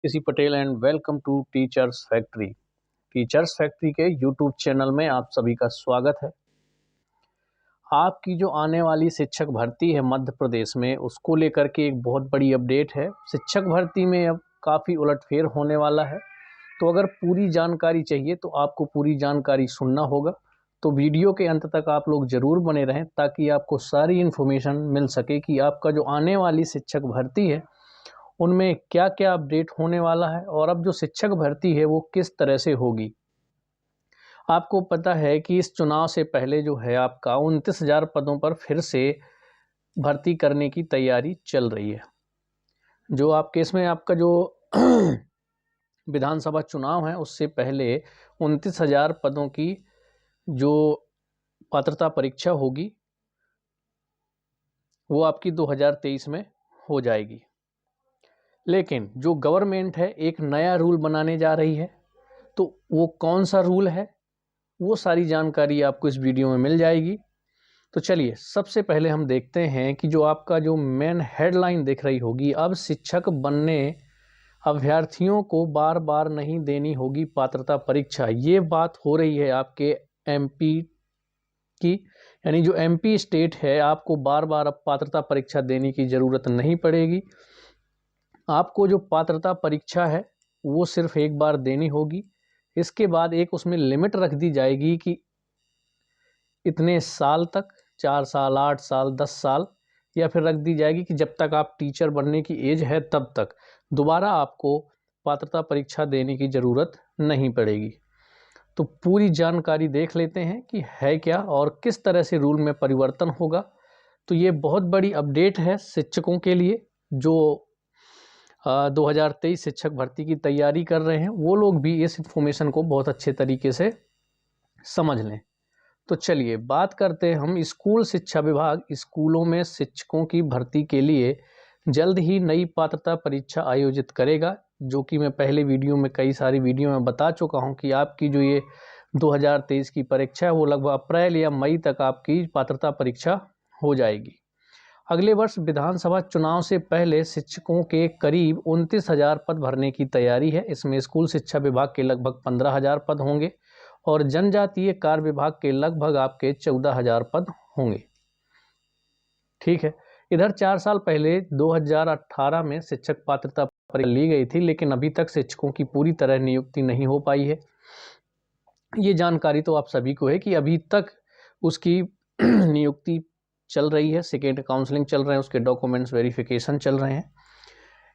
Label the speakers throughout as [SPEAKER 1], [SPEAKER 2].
[SPEAKER 1] किसी Patel and welcome to teachers factory. Teachers factory के YouTube channel में आप सभी का स्वागत है। आपकी जो आने वाली शिक्षक भर्ती है मध्य प्रदेश में, उसको लेकर के एक बहुत बड़ी अपडेट है। शिक्षक भर्ती में अब काफ़ी उलटफेर होने वाला है, तो अगर पूरी जानकारी चाहिए तो आपको पूरी जानकारी सुनना होगा। तो वीडियो के अंत तक आप लोग ज़रूर बने रहें ताकि आपको सारी इन्फॉर्मेशन मिल सके कि आपका जो आने वाली शिक्षक भर्ती है उनमें क्या क्या अपडेट होने वाला है और अब जो शिक्षक भर्ती है वो किस तरह से होगी। आपको पता है कि इस चुनाव से पहले जो है आपका 29,000 पदों पर फिर से भर्ती करने की तैयारी चल रही है। जो आपके इसमें आपका जो विधानसभा चुनाव है उससे पहले 29,000 पदों की जो पात्रता परीक्षा होगी वो आपकी 2023 में हो जाएगी। लेकिन जो गवर्नमेंट है एक नया रूल बनाने जा रही है, तो वो कौन सा रूल है वो सारी जानकारी आपको इस वीडियो में मिल जाएगी। तो चलिए सबसे पहले हम देखते हैं कि जो आपका जो मेन हेडलाइन दिख रही होगी, अब शिक्षक बनने अभ्यर्थियों को बार बार नहीं देनी होगी पात्रता परीक्षा। ये बात हो रही है आपके एमपी की, यानी जो एमपी स्टेट है आपको बार बार अब पात्रता परीक्षा देने की ज़रूरत नहीं पड़ेगी। आपको जो पात्रता परीक्षा है वो सिर्फ एक बार देनी होगी। इसके बाद एक उसमें लिमिट रख दी जाएगी कि इतने साल तक, 4 साल, 8 साल, 10 साल, या फिर रख दी जाएगी कि जब तक आप टीचर बनने की एज है तब तक दोबारा आपको पात्रता परीक्षा देने की ज़रूरत नहीं पड़ेगी। तो पूरी जानकारी देख लेते हैं कि है क्या और किस तरह से रूल में परिवर्तन होगा। तो ये बहुत बड़ी अपडेट है शिक्षकों के लिए जो 2023 शिक्षक भर्ती की तैयारी कर रहे हैं, वो लोग भी इस इन्फॉर्मेशन को बहुत अच्छे तरीके से समझ लें। तो चलिए बात करते हैं हम। स्कूल शिक्षा विभाग स्कूलों में शिक्षकों की भर्ती के लिए जल्द ही नई पात्रता परीक्षा आयोजित करेगा, जो कि मैं पहले वीडियो में कई सारी वीडियो में बता चुका हूं कि आपकी जो ये 2023 की परीक्षा है वो लगभग अप्रैल या मई तक आपकी पात्रता परीक्षा हो जाएगी। अगले वर्ष विधानसभा चुनाव से पहले शिक्षकों के करीब 29,000 पद भरने की तैयारी है। इसमें स्कूल शिक्षा विभाग के लगभग 15,000 पद होंगे और जनजातीय कार्य विभाग के लगभग आपके 14,000 पद होंगे। ठीक है। इधर 4 साल पहले 2018 में शिक्षक पात्रता परीक्षा ली गई थी, लेकिन अभी तक शिक्षकों की पूरी तरह नियुक्ति नहीं हो पाई है। ये जानकारी तो आप सभी को है कि अभी तक उसकी नियुक्ति चल रही है, सेकेंड काउंसलिंग चल रहे हैं, उसके डॉक्यूमेंट्स वेरिफिकेशन चल रहे हैं।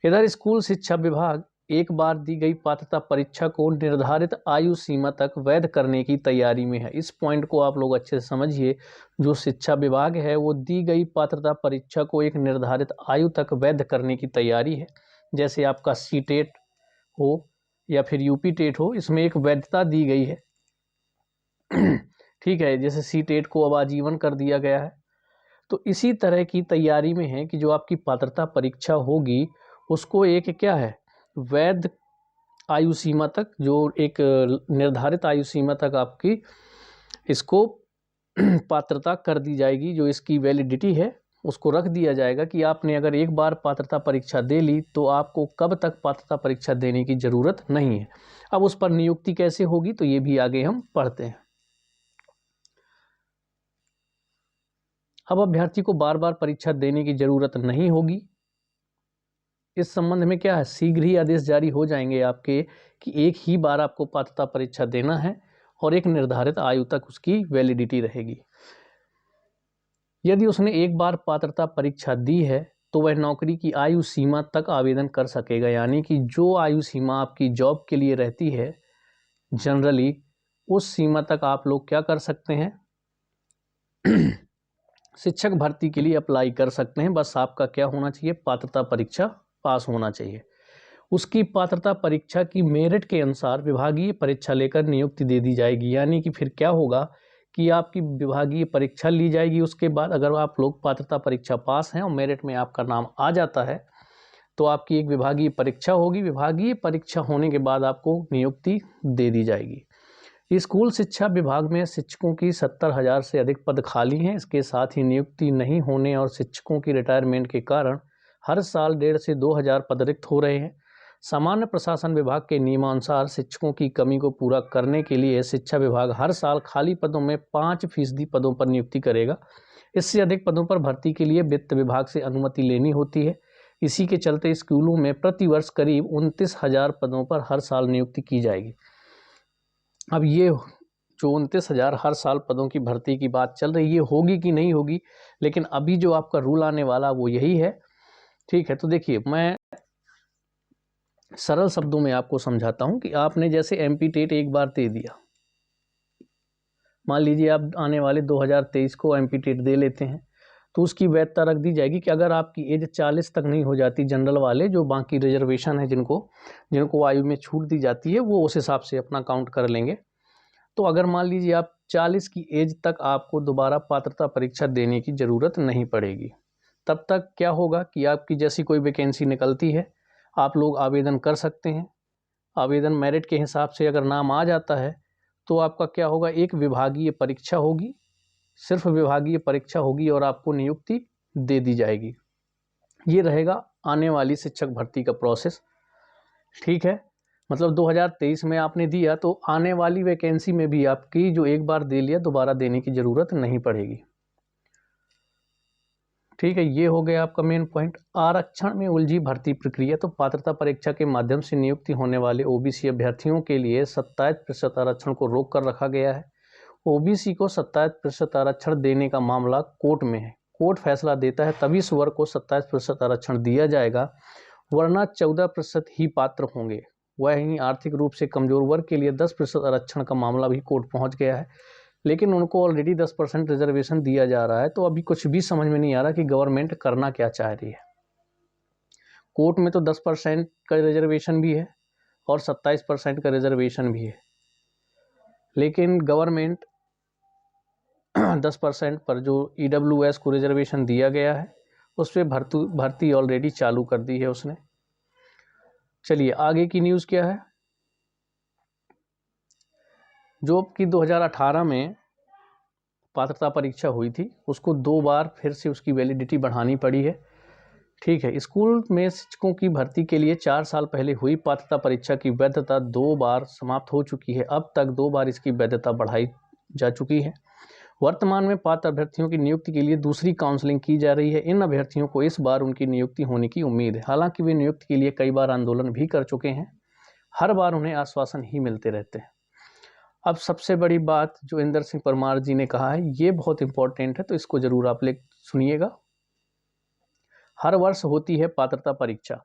[SPEAKER 1] इधर स्कूल शिक्षा विभाग एक बार दी गई पात्रता परीक्षा को निर्धारित आयु सीमा तक वैध करने की तैयारी में है। इस पॉइंट को आप लोग अच्छे से समझिए। जो शिक्षा विभाग है वो दी गई पात्रता परीक्षा को एक निर्धारित आयु तक वैध करने की तैयारी है। जैसे आपका सी टेट हो या फिर यूपी टेट हो, इसमें एक वैधता दी गई है। ठीक है, जैसे सी टेट को अब आजीवन कर दिया गया है, तो इसी तरह की तैयारी में है कि जो आपकी पात्रता परीक्षा होगी उसको एक क्या है, वैध आयु सीमा तक, जो एक निर्धारित आयु सीमा तक आपकी इसको पात्रता कर दी जाएगी। जो इसकी वैलिडिटी है उसको रख दिया जाएगा कि आपने अगर एक बार पात्रता परीक्षा दे ली तो आपको कब तक पात्रता परीक्षा देने की ज़रूरत नहीं है। अब उस पर नियुक्ति कैसे होगी तो ये भी आगे हम पढ़ते हैं। अब अभ्यर्थी को बार बार परीक्षा देने की ज़रूरत नहीं होगी। इस संबंध में क्या है, शीघ्र ही आदेश जारी हो जाएंगे आपके कि एक ही बार आपको पात्रता परीक्षा देना है और एक निर्धारित आयु तक उसकी वैलिडिटी रहेगी। यदि उसने एक बार पात्रता परीक्षा दी है तो वह नौकरी की आयु सीमा तक आवेदन कर सकेगा। यानी कि जो आयु सीमा आपकी जॉब के लिए रहती है जनरली, उस सीमा तक आप लोग क्या कर सकते हैं, शिक्षक भर्ती के लिए अप्लाई कर सकते हैं। बस आपका क्या होना चाहिए, पात्रता परीक्षा पास होना चाहिए। उसकी पात्रता परीक्षा की मेरिट के अनुसार विभागीय परीक्षा लेकर नियुक्ति दे दी जाएगी। यानी कि फिर क्या होगा कि आपकी विभागीय परीक्षा ली जाएगी, उसके बाद अगर आप लोग पात्रता परीक्षा पास हैं और मेरिट में आपका नाम आ जाता है तो आपकी एक विभागीय परीक्षा होगी। विभागीय परीक्षा होने के बाद आपको नियुक्ति दे दी जाएगी। स्कूल शिक्षा विभाग में शिक्षकों की 70,000 से अधिक पद खाली हैं। इसके साथ ही नियुक्ति नहीं होने और शिक्षकों की रिटायरमेंट के कारण हर साल 1.5 से 2,000 पद रिक्त हो रहे हैं। सामान्य प्रशासन विभाग के नियमानुसार शिक्षकों की कमी को पूरा करने के लिए शिक्षा विभाग हर साल खाली पदों में 5% पदों पर नियुक्ति करेगा। इससे अधिक पदों पर भर्ती के लिए वित्त विभाग से अनुमति लेनी होती है। इसी के चलते स्कूलों में प्रतिवर्ष करीब 29,000 पदों पर हर साल नियुक्ति की जाएगी। अब ये जो 29,000 हर साल पदों की भर्ती की बात चल रही है, होगी कि नहीं होगी, लेकिन अभी जो आपका रूल आने वाला वो यही है। ठीक है, तो देखिए मैं सरल शब्दों में आपको समझाता हूं कि आपने जैसे एमपी टेट एक बार दे दिया, मान लीजिए आप आने वाले 2023 को एमपी टेट दे लेते हैं, तो उसकी वैधता रख दी जाएगी कि अगर आपकी एज 40 तक नहीं हो जाती, जनरल वाले जो बाकी रिजर्वेशन है जिनको आयु में छूट दी जाती है वो उस हिसाब से अपना काउंट कर लेंगे। तो अगर मान लीजिए आप 40 की एज तक आपको दोबारा पात्रता परीक्षा देने की ज़रूरत नहीं पड़ेगी। तब तक क्या होगा कि आपकी जैसी कोई वैकेंसी निकलती है आप लोग आवेदन कर सकते हैं। आवेदन मेरिट के हिसाब से अगर नाम आ जाता है तो आपका क्या होगा, एक विभागीय परीक्षा होगी, सिर्फ विभागीय परीक्षा होगी और आपको नियुक्ति दे दी जाएगी। ये रहेगा आने वाली शिक्षक भर्ती का प्रोसेस। ठीक है, मतलब 2023 में आपने दिया तो आने वाली वैकेंसी में भी आपकी जो एक बार दे लिया दोबारा देने की ज़रूरत नहीं पड़ेगी। ठीक है, ये हो गया आपका मेन पॉइंट। आरक्षण में उलझी भर्ती प्रक्रिया। तो पात्रता परीक्षा के माध्यम से नियुक्ति होने वाले ओबीसी अभ्यर्थियों के लिए 27% आरक्षण को रोक कर रखा गया है। ओबीसी को 27% आरक्षण देने का मामला कोर्ट में है। कोर्ट फैसला देता है तभी इस वर्ग को 27% आरक्षण दिया जाएगा, वरना 14% ही पात्र होंगे। वहीं आर्थिक रूप से कमजोर वर्ग के लिए 10% आरक्षण का मामला भी कोर्ट पहुंच गया है, लेकिन उनको ऑलरेडी 10% रिजर्वेशन दिया जा रहा है। तो अभी कुछ भी समझ में नहीं आ रहा कि गवर्नमेंट करना क्या चाह रही है। कोर्ट में तो 10% का रिजर्वेशन भी है और 27% का रिजर्वेशन भी है, लेकिन गवर्नमेंट 10% पर जो ईडब्ल्यूएस को रिजर्वेशन दिया गया है उस पर भर्ती ऑलरेडी चालू कर दी है उसने। चलिए आगे की न्यूज़ क्या है। जो कि 2018 में पात्रता परीक्षा हुई थी उसको 2 बार फिर से उसकी वैलिडिटी बढ़ानी पड़ी है। ठीक है, स्कूल में शिक्षकों की भर्ती के लिए 4 साल पहले हुई पात्रता परीक्षा की वैधता 2 बार समाप्त हो चुकी है। अब तक 2 बार इसकी वैधता बढ़ाई जा चुकी है। वर्तमान में पात्र अभ्यर्थियों की नियुक्ति के लिए दूसरी काउंसलिंग की जा रही है। इन अभ्यर्थियों को इस बार उनकी नियुक्ति होने की उम्मीद है। हालांकि वे नियुक्ति के लिए कई बार आंदोलन भी कर चुके हैं, हर बार उन्हें आश्वासन ही मिलते रहते हैं। अब सबसे बड़ी बात जो इंदर सिंह परमार जी ने कहा है ये बहुत इंपॉर्टेंट है, तो इसको जरूर आप सुनिएगा। हर वर्ष होती है पात्रता परीक्षा।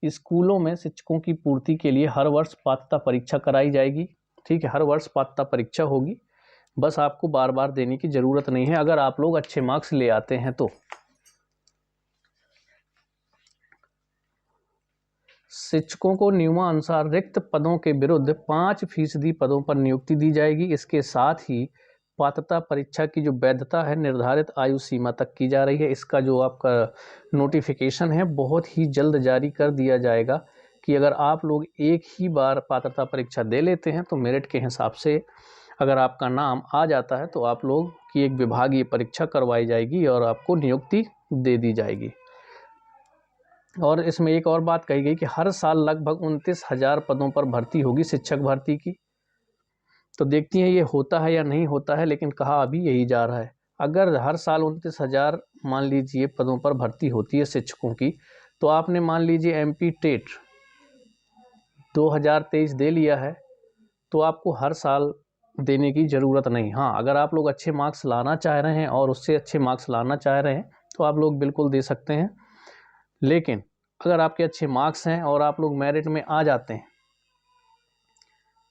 [SPEAKER 1] स्कूलों में शिक्षकों की पूर्ति के लिए हर वर्ष पात्रता परीक्षा कराई जाएगी। ठीक है, हर वर्ष पात्रता परीक्षा होगी, बस आपको बार बार देने की ज़रूरत नहीं है अगर आप लोग अच्छे मार्क्स ले आते हैं तो। शिक्षकों को नियमानुसार रिक्त पदों के विरुद्ध 5% पदों पर नियुक्ति दी जाएगी। इसके साथ ही पात्रता परीक्षा की जो वैधता है निर्धारित आयु सीमा तक की जा रही है। इसका जो आपका नोटिफिकेशन है बहुत ही जल्द जारी कर दिया जाएगा कि अगर आप लोग एक ही बार पात्रता परीक्षा दे लेते हैं तो मेरिट के हिसाब से अगर आपका नाम आ जाता है तो आप लोग की एक विभागीय परीक्षा करवाई जाएगी और आपको नियुक्ति दे दी जाएगी। और इसमें एक और बात कही गई कि हर साल लगभग 29,000 पदों पर भर्ती होगी शिक्षक भर्ती की। तो देखती हैं ये होता है या नहीं होता है, लेकिन कहा अभी यही जा रहा है। अगर हर साल 29,000 मान लीजिए पदों पर भर्ती होती है शिक्षकों की, तो आपने मान लीजिए एमपी टेट 2023 दे लिया है तो आपको हर साल देने की ज़रूरत नहीं। हाँ, अगर आप लोग अच्छे मार्क्स लाना चाह रहे हैं और उससे अच्छे मार्क्स लाना चाह रहे हैं तो आप लोग बिल्कुल दे सकते हैं, लेकिन अगर आपके अच्छे मार्क्स हैं और आप लोग मेरिट में आ जाते हैं,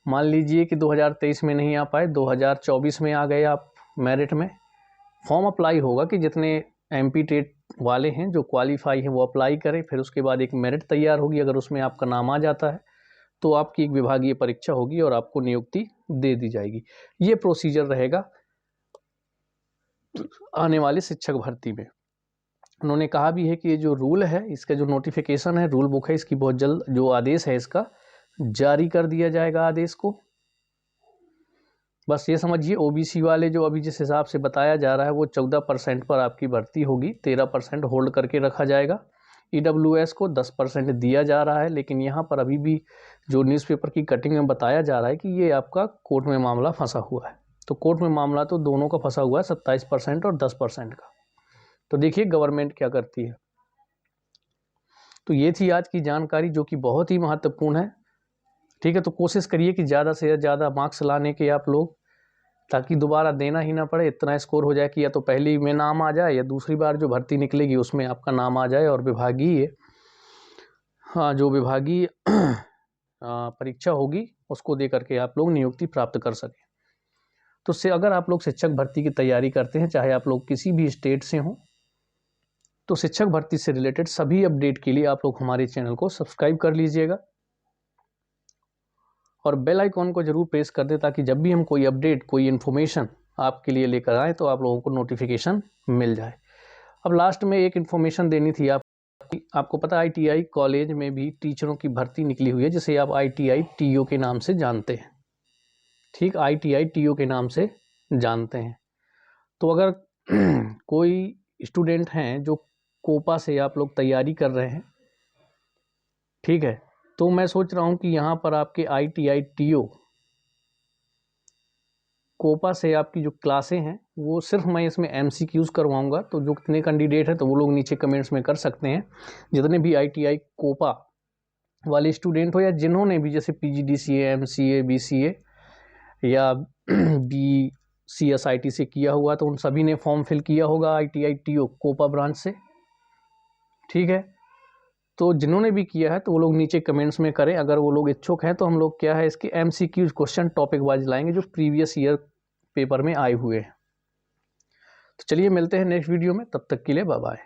[SPEAKER 1] मान लीजिए कि 2023 में नहीं आ पाए, 2024 में आ गए आप मेरिट में, फॉर्म अप्लाई होगा कि जितने एमपी टेट वाले हैं जो क्वालिफाई हैं वो अप्लाई करें, फिर उसके बाद एक मेरिट तैयार होगी। अगर उसमें आपका नाम आ जाता है तो आपकी एक विभागीय परीक्षा होगी और आपको नियुक्ति दे दी जाएगी। ये प्रोसीजर रहेगा आने वाली शिक्षक भर्ती में। उन्होंने कहा भी है कि ये जो रूल है, इसका जो नोटिफिकेशन है, रूल बुक है, इसकी बहुत जल्द जो आदेश है इसका जारी कर दिया जाएगा आदेश को। बस ये समझिए ओबीसी वाले जो अभी जिस हिसाब से बताया जा रहा है वो 14% पर आपकी भर्ती होगी, 13% होल्ड करके रखा जाएगा। EWS को 10% दिया जा रहा है, लेकिन यहाँ पर अभी भी जो न्यूज़पेपर की कटिंग में बताया जा रहा है कि ये आपका कोर्ट में मामला फंसा हुआ है। तो कोर्ट में मामला तो दोनों का फंसा हुआ है, 27% और 10% का। तो देखिए गवर्नमेंट क्या करती है। तो ये थी आज की जानकारी जो कि बहुत ही महत्वपूर्ण है। ठीक है, तो कोशिश करिए कि ज़्यादा से ज़्यादा मार्क्स लाने के आप लोग, ताकि दोबारा देना ही ना पड़े। इतना स्कोर हो जाए कि या तो पहली में नाम आ जाए या दूसरी बार जो भर्ती निकलेगी उसमें आपका नाम आ जाए और विभागीय जो विभागीय परीक्षा होगी उसको दे करके आप लोग नियुक्ति प्राप्त कर सकें। तो से अगर आप लोग शिक्षक भर्ती की तैयारी करते हैं, चाहे आप लोग किसी भी स्टेट से हों, तो शिक्षक भर्ती से रिलेटेड सभी अपडेट के लिए आप लोग हमारे चैनल को सब्सक्राइब कर लीजिएगा और बेल आइकॉन को जरूर प्रेस कर दें, ताकि जब भी हम कोई अपडेट, कोई इन्फॉर्मेशन आपके लिए लेकर आए तो आप लोगों को नोटिफिकेशन मिल जाए। अब लास्ट में एक इन्फॉर्मेशन देनी थी आपको पता है ITI कॉलेज में भी टीचरों की भर्ती निकली हुई है, जिसे आप ITI TO के नाम से जानते हैं। ठीक, ITI TO के नाम से जानते हैं। तो अगर कोई स्टूडेंट हैं जो कोपा से आप लोग तैयारी कर रहे हैं, ठीक है, तो मैं सोच रहा हूं कि यहाँ पर आपके ITI TO कोपा से आपकी जो क्लासें हैं वो सिर्फ मैं इसमें MCQs करवाऊंगा। तो जो कितने कैंडिडेट हैं तो वो लोग नीचे कमेंट्स में कर सकते हैं। जितने भी ITI कोपा वाले स्टूडेंट हो या जिन्होंने भी जैसे PGDCA, MCA, BCA या BCSIT से किया हुआ, तो उन सभी ने फॉर्म फिल किया होगा ITI TO कोपा ब्रांच से। ठीक है, तो जिन्होंने भी किया है तो वो लोग नीचे कमेंट्स में करें। अगर वो लोग इच्छुक हैं तो हम लोग क्या है इसके MCQs क्वेश्चन टॉपिक वाइज लाएंगे जो प्रीवियस ईयर पेपर में आए हुए हैं। तो चलिए मिलते हैं नेक्स्ट वीडियो में, तब तक के लिए बाय बाय।